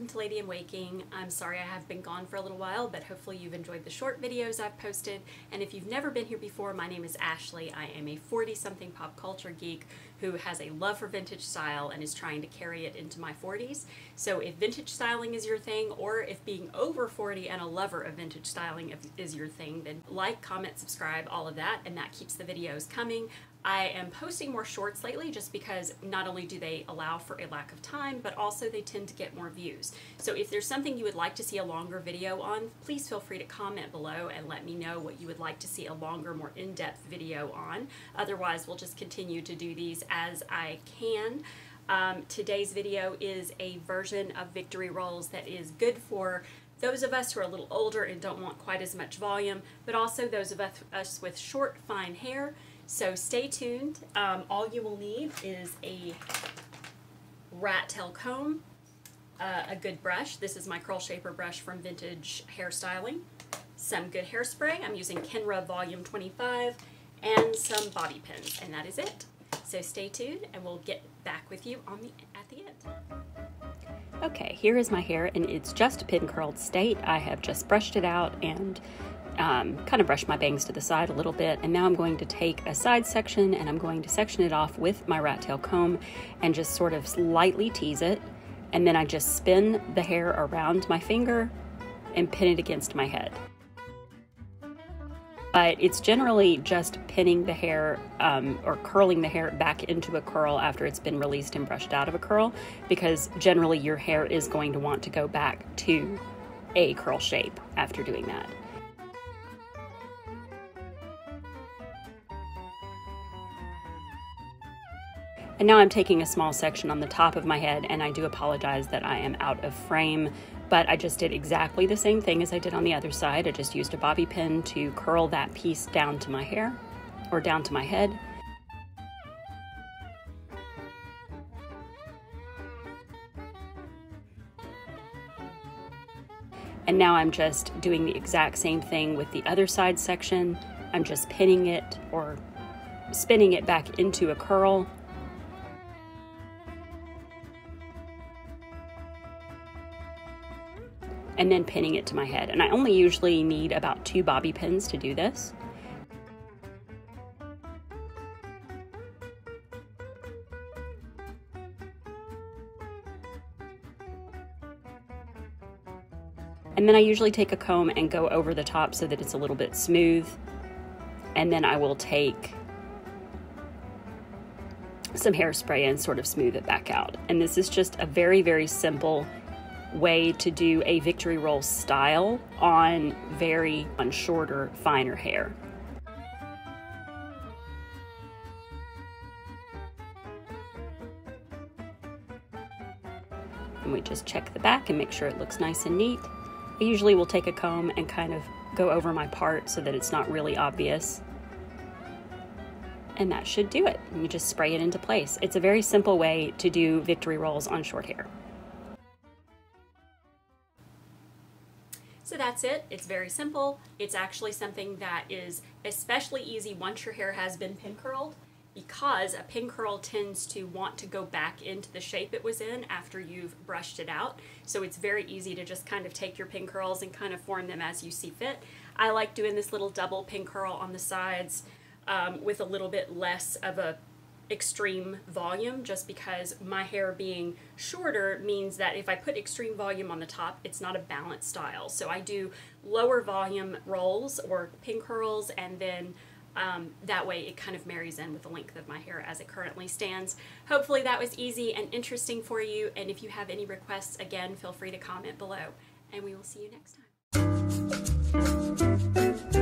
welcome to Lady in Waking. I'm sorry I have been gone for a little while, but hopefully you've enjoyed the short videos I've posted. And if you've never been here before, my name is Ashley. I am a 40-something pop culture geek who has a love for vintage style and is trying to carry it into my 40s. So if vintage styling is your thing, or if being over 40 and a lover of vintage styling is your thing, then like, comment, subscribe, all of that, and that keeps the videos coming. I am posting more shorts lately just because not only do they allow for a lack of time, but also they tend to get more views. So if there's something you would like to see a longer video on, please feel free to comment below and let me know what you would like to see a longer, more in-depth video on. Otherwise, we'll just continue to do these as I can. Today's video is a version of victory rolls that is good for those of us who are a little older and don't want quite as much volume, but also those of us with short, fine hair. So stay tuned. All you will need is a rat tail comb, a good brush. This is my curl shaper brush from Vintage Hairstyling. Some good hairspray. I'm using Kenra Volume 25 and some bobby pins, and that is it. So stay tuned and we'll get back with you at the end. Okay, here is my hair and it's just a pin curled state. I have just brushed it out and kind of brush my bangs to the side a little bit, and now I'm going to take a side section and I'm going to section it off with my rat tail comb and just sort of lightly tease it, and then I just spin the hair around my finger and pin it against my head. But it's generally just pinning the hair or curling the hair back into a curl after it's been released and brushed out of a curl, because generally your hair is going to want to go back to a curl shape after doing that. And now I'm taking a small section on the top of my head, and I do apologize that I am out of frame, but I just did exactly the same thing as I did on the other side. I just used a bobby pin to curl that piece down to my hair, or down to my head. And now I'm just doing the exact same thing with the other side section. I'm just pinning it or spinning it back into a curl. And then pinning it to my head. And I only usually need about 2 bobby pins to do this. And then I usually take a comb and go over the top so that it's a little bit smooth. And then I will take some hairspray and sort of smooth it back out. And this is just a very, very simple way to do a victory roll style on shorter, finer hair. And we just check the back and make sure it looks nice and neat. I usually will take a comb and kind of go over my part so that it's not really obvious. And that should do it. And you just spray it into place. It's a very simple way to do victory rolls on short hair. So that's it. It's very simple. It's actually something that is especially easy once your hair has been pin curled, because a pin curl tends to want to go back into the shape it was in after you've brushed it out. So it's very easy to just kind of take your pin curls and kind of form them as you see fit. I like doing this little double pin curl on the sides with a little bit less of a extreme volume, just because my hair being shorter means that if I put extreme volume on the top, it's not a balanced style. So I do lower volume rolls or pin curls, and then that way it kind of marries in with the length of my hair as it currently stands. Hopefully that was easy and interesting for you, and if you have any requests, again, feel free to comment below, and we will see you next time.